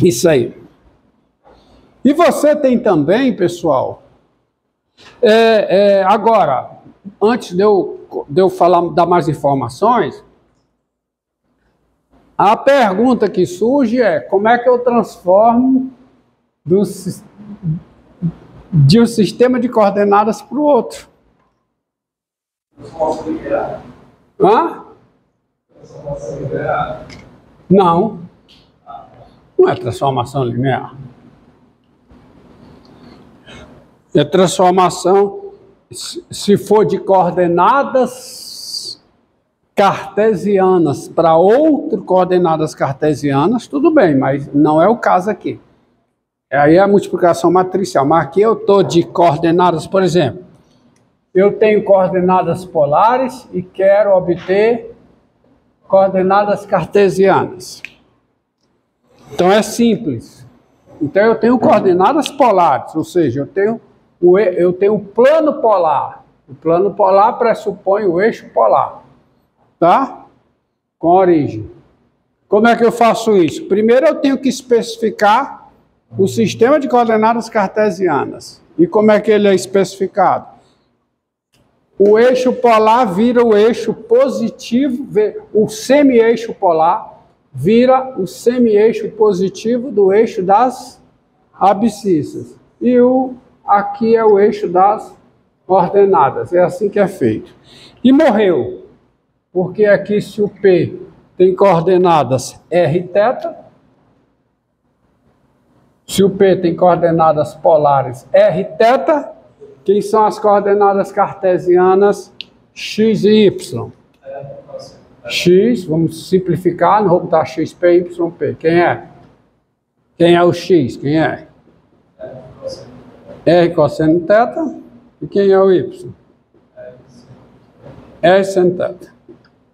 Isso aí. E você tem também, pessoal, agora, antes de eu falar, dar mais informações, a pergunta que surge é: como é que eu transformo de um sistema de coordenadas para o outro? Hã? Não. Não é transformação linear. É transformação, se for de coordenadas cartesianas para outras coordenadas cartesianas, tudo bem, mas não é o caso aqui. Aí é a multiplicação matricial. Mas aqui eu estou de coordenadas, por exemplo, eu tenho coordenadas polares e quero obter coordenadas cartesianas. Então é simples. Então eu tenho coordenadas polares, ou seja, eu tenho o plano polar. O plano polar pressupõe o eixo polar, tá? Com origem. Como é que eu faço isso? Primeiro eu tenho que especificar o sistema de coordenadas cartesianas. E como é que ele é especificado? O eixo polar vira o eixo positivo, o semi-eixo polar vira o semi-eixo positivo do eixo das abscissas. E aqui é o eixo das coordenadas. É assim que é feito. E morreu. Porque aqui, se o P tem coordenadas r θ, se o P tem coordenadas polares r θ, quem são as coordenadas cartesianas x e y? X, vamos simplificar, não vou botar xp, yp. Quem é? Quem é o x? Quem é? R cosseno θ. E quem é o y? R seno θ.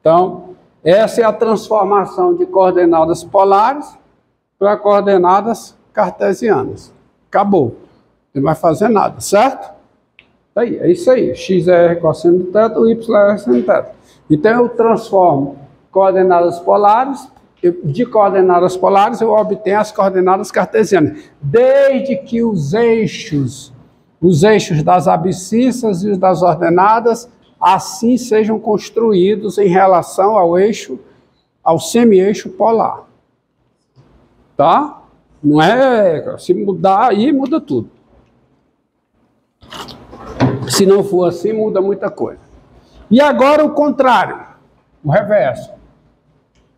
Então, essa é a transformação de coordenadas polares para coordenadas cartesianas. Acabou. Não vai fazer nada, certo? Aí, é isso aí. X é R cosseno θ, o y é R seno θ. Então eu transformo coordenadas polares, de coordenadas polares eu obtenho as coordenadas cartesianas, desde que os eixos das abscissas e os das ordenadas, assim sejam construídos em relação ao semi-eixo polar. Tá? Não é, se mudar aí muda tudo. Se não for assim, muda muita coisa. E agora o contrário, o reverso.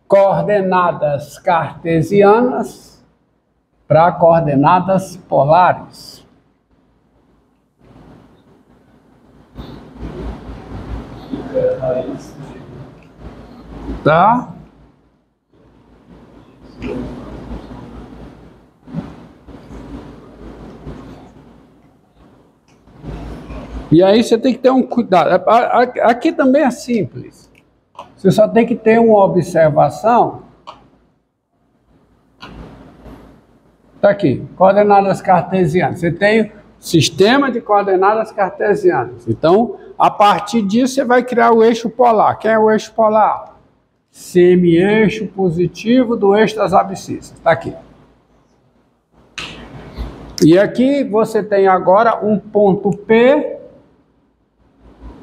Coordenadas cartesianas para coordenadas polares. Tá? E aí você tem que ter um cuidado. Aqui também é simples. Você só tem que ter uma observação. Está aqui, coordenadas cartesianas. Você tem sistema de coordenadas cartesianas. Então, a partir disso, você vai criar o eixo polar. Quem é o eixo polar? Semi-eixo positivo do eixo das abscissas. Está aqui. E aqui você tem agora um ponto P,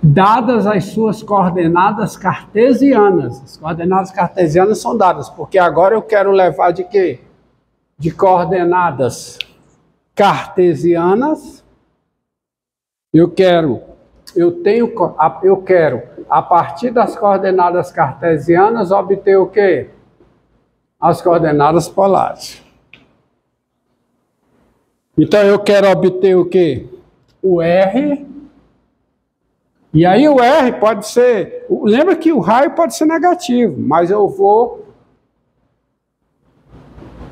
dadas as suas coordenadas cartesianas. As coordenadas cartesianas são dadas, porque agora eu quero levar de quê? De coordenadas cartesianas. Eu quero, a partir das coordenadas cartesianas, obter o quê? As coordenadas polares. Então eu quero obter o quê? O R. E aí o R pode ser... Lembra que o raio pode ser negativo, mas eu vou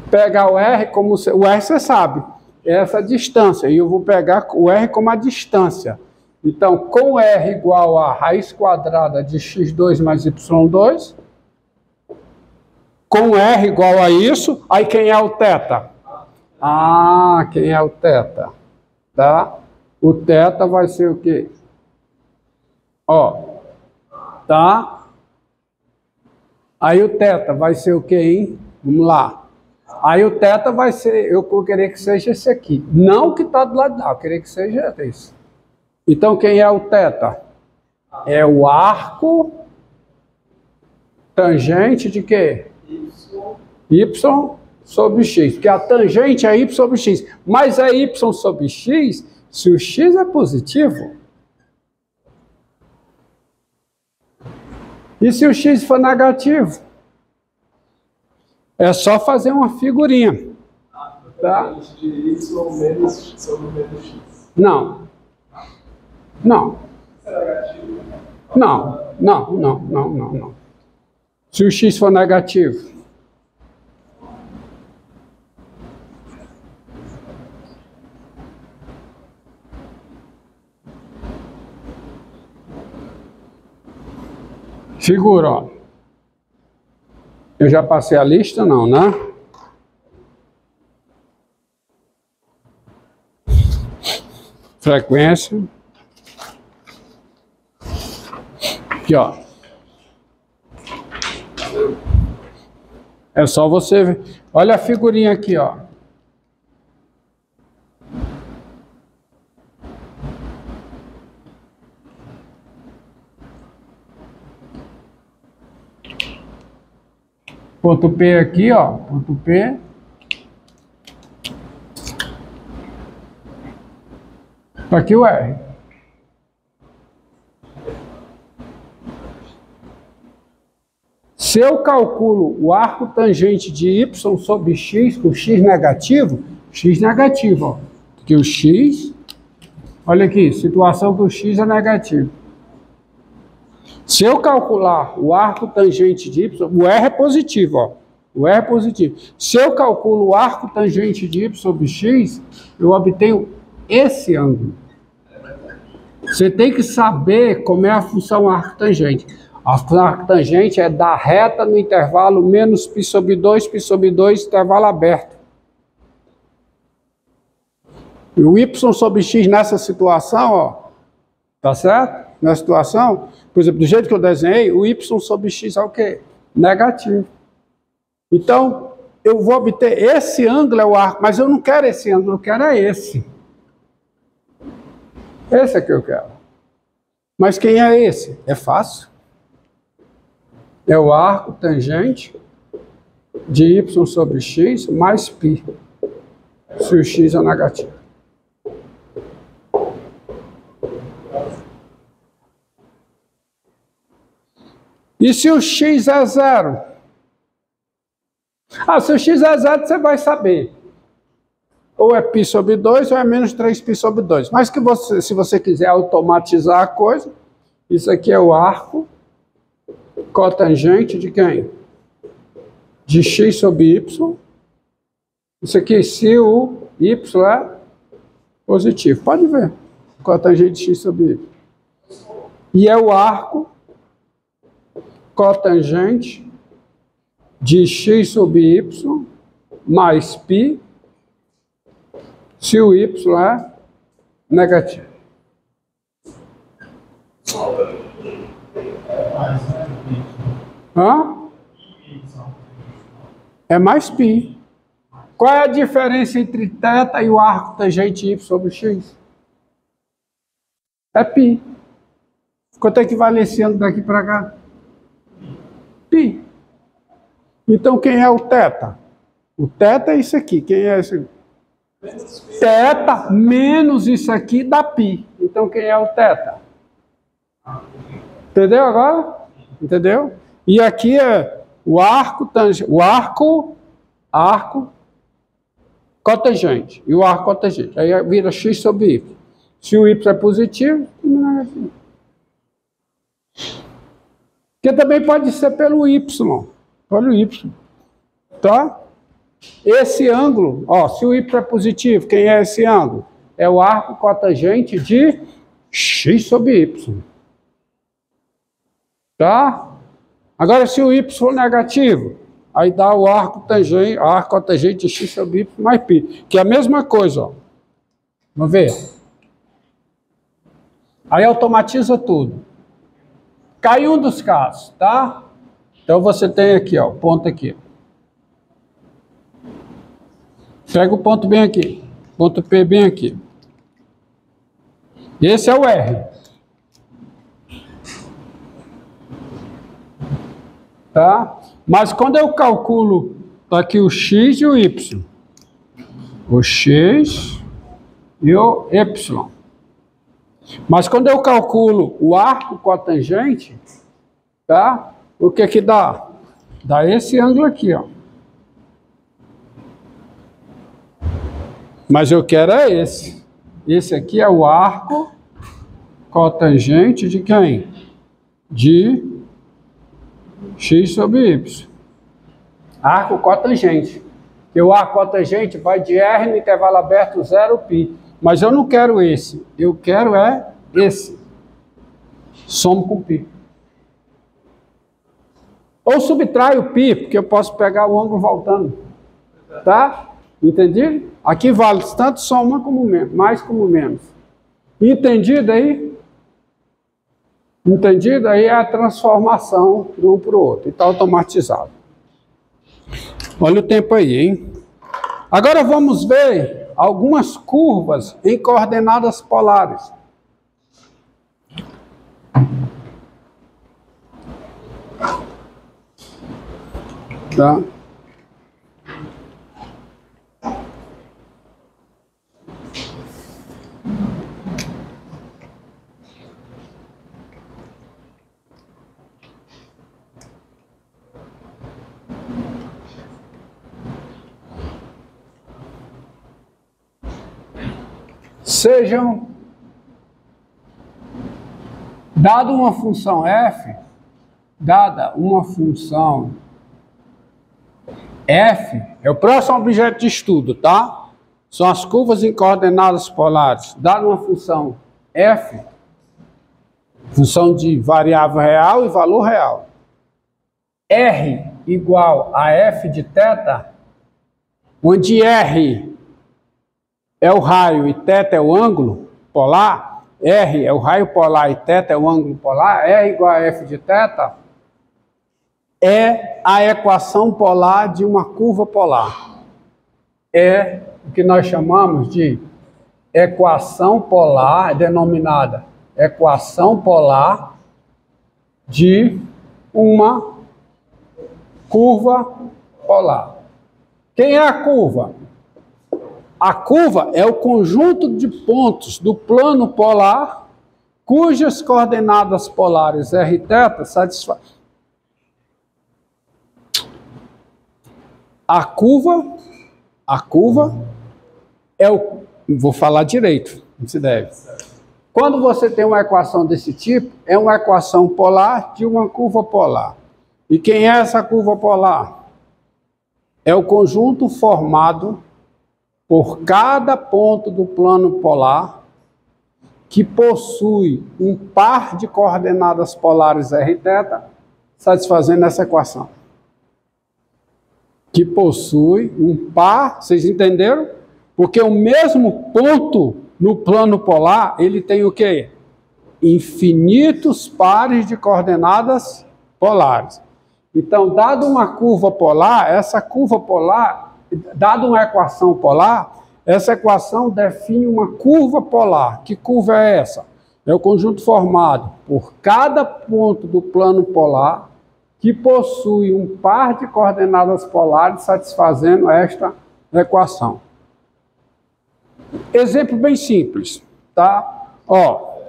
pegar o R como... O R você sabe, é essa distância. E eu vou pegar o R como a distância. Então, com R igual a raiz quadrada de x2 mais y2, com R igual a isso, aí quem é o θ? Ah, quem é o θ? Tá? O θ vai ser o quê? Ó, tá? Aí o θ vai ser o quê, hein? Vamos lá. Aí o θ vai ser, eu vou querer que seja esse aqui. Não o que está do lado de lá, eu queria que seja esse. Então quem é o θ? É o arco tangente de quê? Y sobre x. Porque a tangente é y sobre x. Mas é y sobre x se o x é positivo. E se o x for negativo? É só fazer uma figurinha. Tá? De y menos sobre menos x. Não. Não. Não. Se o x for negativo. Figura, ó. Eu já passei a lista, não, né? Frequência. Aqui, ó. É só você ver. Olha a figurinha aqui, ó. Ponto P aqui, ó. Ponto P. Aqui o R. Se eu calculo o arco tangente de y sobre x com x negativo, ó. Porque o x, olha aqui, situação que o x é negativo. Se eu calcular o arco tangente de y, o R é positivo, ó. O R é positivo. Se eu calculo o arco tangente de y sobre x, eu obtenho esse ângulo. Você tem que saber como é a função arco tangente. A função arco tangente é da reta no intervalo menos π sobre 2, intervalo aberto. E o y sobre x nessa situação, ó, tá certo? Nessa situação, por exemplo, do jeito que eu desenhei, o y sobre x é o quê? Negativo. Então, eu vou obter esse ângulo, é o arco, mas eu não quero esse ângulo, eu quero é esse. Esse é que eu quero. Mas quem é esse? É fácil. É o arco tangente de y sobre x mais π, se o x é negativo. E se o x é zero? Se o x é zero, você vai saber. Ou é π sobre 2 ou é menos 3π sobre 2. Mas que você, se você quiser automatizar a coisa, isso aqui é o arco cotangente de quem? De x sobre y. Isso aqui, se o y é positivo. Pode ver. Cotangente de x sobre y. E é o arco cotangente de x sobre y mais π, se o y é negativo. É mais π. Qual é a diferença entre θ e o arco tangente y sobre x? É π. Quanto é que vale esse ângulo daqui para cá? Π. Então quem é o θ? O θ é isso aqui. Quem é esse aqui? Θ menos isso aqui dá π. Então quem é o θ? Entendeu agora? Entendeu? E aqui é o arco tangente, arco cotangente e o arco cotangente. Aí vira x sobre y. Se o y é positivo, não é negativo. Que também pode ser pelo y. Olha o y. Tá? Esse ângulo, ó, se o y é positivo, quem é esse ângulo? É o arco cotangente de x sobre y. Tá? Agora, se o y for negativo, aí dá o arco cotangente de x sobre y mais π, que é a mesma coisa, ó. Vamos ver. Aí automatiza tudo. Cai um dos casos, tá? Então você tem aqui, ó, o ponto aqui. Pega o ponto bem aqui. Ponto P bem aqui. Esse é o R. Tá? Mas quando eu calculo, tá aqui o X e o Y. O X e o Y. Mas quando eu calculo o arco cotangente, tá? O que que dá? Dá esse ângulo aqui, ó. Mas eu quero é esse. Esse aqui é o arco cotangente de quem? De X sobre Y. Arco cotangente. Que o arco cotangente vai de R no intervalo aberto 0 π. Mas eu não quero esse. Eu quero é esse. Somo com π. Ou subtrai o π, porque eu posso pegar o ângulo voltando. Tá? Entendido? Aqui vale tanto soma como menos, mais como menos. Entendido aí? Entendido? Aí é a transformação de um para o outro. E está automatizado. Olha o tempo aí, hein? Agora vamos ver algumas curvas em coordenadas polares. Tá? Sejam, dada uma função f, é o próximo objeto de estudo, tá? São as curvas em coordenadas polares. Dada uma função f, função de variável real e valor real, r igual a f de θ, onde r é o raio e θ é o ângulo polar, R é o raio polar e θ é o ângulo polar, R igual a F de θ, é a equação polar de uma curva polar. É o que nós chamamos de equação polar, denominada equação polar de uma curva polar. Quem é a curva? A curva é o conjunto de pontos do plano polar cujas coordenadas polares r e θ satisfazem. A curva é o... Vou falar direito, não se deve. Quando você tem uma equação desse tipo, é uma equação polar de uma curva polar. E quem é essa curva polar? É o conjunto formado por cada ponto do plano polar que possui um par de coordenadas polares r e θ, satisfazendo essa equação. Que possui um par, vocês entenderam? Porque o mesmo ponto no plano polar, ele tem o quê? Infinitos pares de coordenadas polares. Então, dado uma curva polar, essa curva polar, dado uma equação polar, essa equação define uma curva polar. Que curva é essa? É o conjunto formado por cada ponto do plano polar que possui um par de coordenadas polares satisfazendo esta equação. Exemplo bem simples, tá? Ó,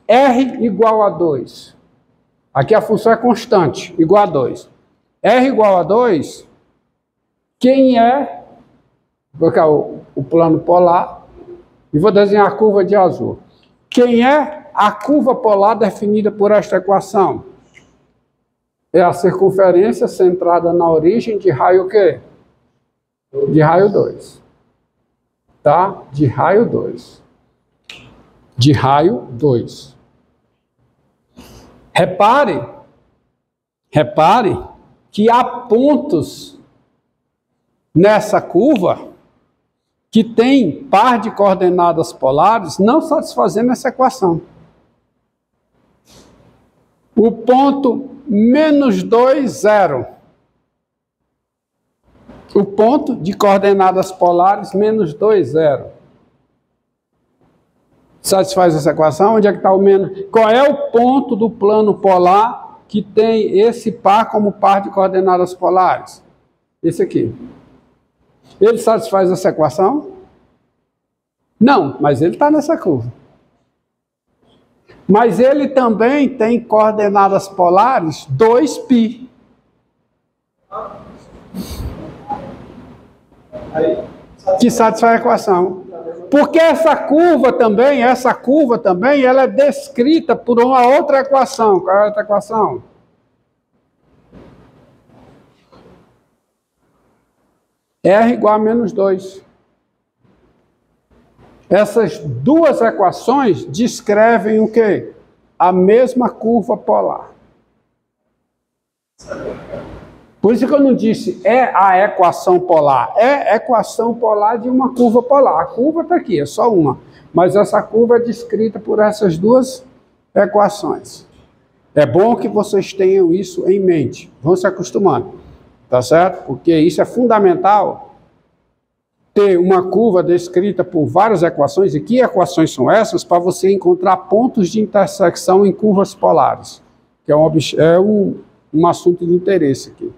R igual a 2. Aqui a função é constante, igual a 2. R igual a 2, quem é? Vou colocar o plano polar e vou desenhar a curva de azul. Quem é a curva polar definida por esta equação? É a circunferência centrada na origem de raio o quê? De raio 2. Tá? De raio 2. De raio 2. Repare que há pontos nessa curva que tem par de coordenadas polares não satisfazendo essa equação. O ponto menos 2, 0. O ponto de coordenadas polares menos 2, 0. Satisfaz essa equação? Onde é que está o menos? Qual é o ponto do plano polar que tem esse par como par de coordenadas polares? Esse aqui. Ele satisfaz essa equação? Não, mas ele está nessa curva. Mas ele também tem coordenadas polares 2π. Que satisfaz a equação. Porque essa curva também, ela é descrita por uma outra equação. Qual é a outra equação? R igual a menos 2. Essas duas equações descrevem o quê? A mesma curva polar. Por isso que eu não disse é a equação polar. É a equação polar de uma curva polar. A curva está aqui, é só uma. Mas essa curva é descrita por essas duas equações. É bom que vocês tenham isso em mente. Vão se acostumando. Tá certo? Porque isso é fundamental. Ter uma curva descrita por várias equações. E que equações são essas? Para você encontrar pontos de intersecção em curvas polares. Que é um assunto de interesse aqui.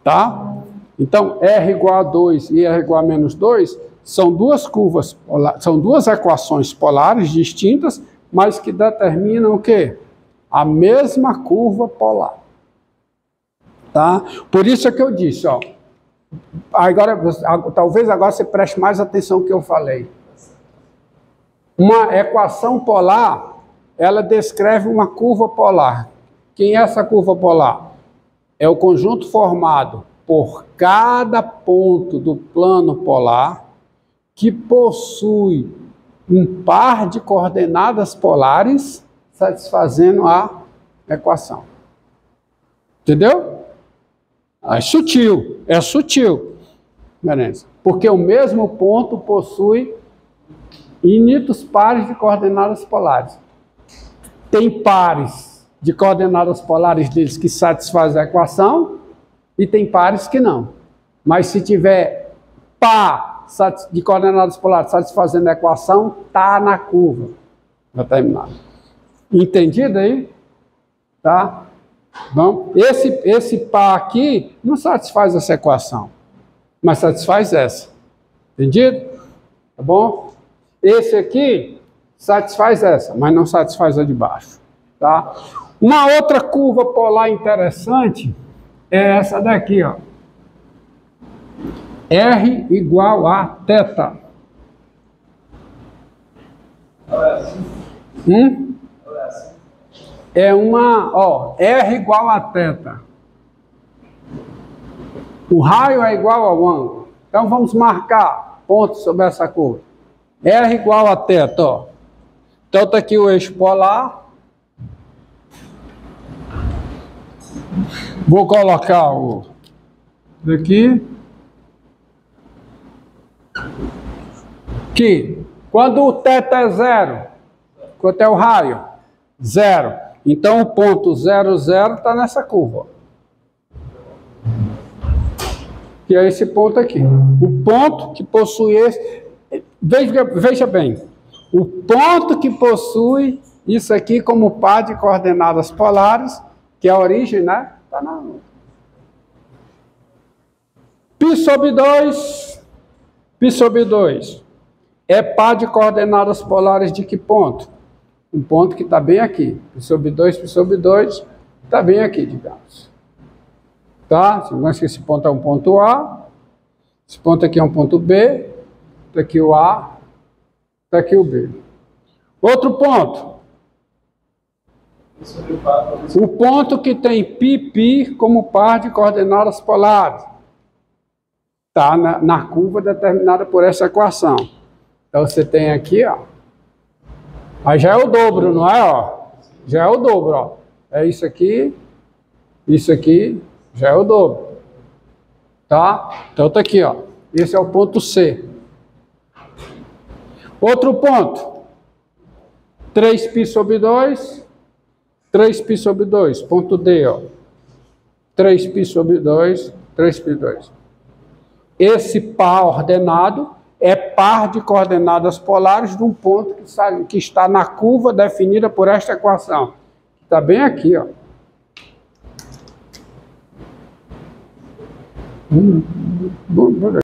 Tá? Então, R igual a 2 e R igual a menos 2 são duas curvas, são duas equações polares distintas, mas que determinam o quê? A mesma curva polar. Tá? Por isso é que eu disse, ó. Talvez agora você preste mais atenção no que eu falei. Uma equação polar, ela descreve uma curva polar. Quem é essa curva polar? É o conjunto formado por cada ponto do plano polar que possui um par de coordenadas polares satisfazendo a equação. Entendeu? É sutil. Beleza. Porque o mesmo ponto possui initos pares de coordenadas polares. Tem pares de coordenadas polares deles que satisfazem a equação e tem pares que não. Mas se tiver par de coordenadas polares satisfazendo a equação, está na curva. Já terminado. Entendido aí? Tá? Bom, esse par aqui não satisfaz essa equação, mas satisfaz essa. Entendido? Tá bom? Esse aqui satisfaz essa, mas não satisfaz a de baixo. Tá? Uma outra curva polar interessante é essa daqui, ó. R igual a θ. É uma, ó, R igual a θ. O raio é igual ao ângulo. Então vamos marcar pontos sobre essa curva. R igual a θ, ó. Então está aqui o eixo polar. Vou colocar o daqui. Que quando o θ é 0, quanto é o raio? 0. Então o ponto 0, 0 está nessa curva. Que é esse ponto aqui. O ponto que possui esse... Veja bem. O ponto que possui isso aqui como par de coordenadas polares, que é a origem, né? Está na... Π sobre 2 é par de coordenadas polares de que ponto? Um ponto que está bem aqui. Π sobre 2 está bem aqui, digamos. Tá? Sigamos que esse ponto é um ponto A, esse ponto aqui é um ponto B, está aqui o A, está aqui o B. Outro ponto. O ponto que tem π como par de coordenadas polares. Está na curva determinada por essa equação. Então você tem aqui, ó. Aí já é o dobro, não é? Ó? Já é o dobro, ó. É isso aqui, já é o dobro. Tá? Então tá aqui, ó. Esse é o ponto C. Outro ponto. 3π sobre 2 3π sobre 2, ponto D, ó. 3π sobre 2, 3π 2. Esse par ordenado é par de coordenadas polares de um ponto que está na curva definida por esta equação. Está bem aqui, ó.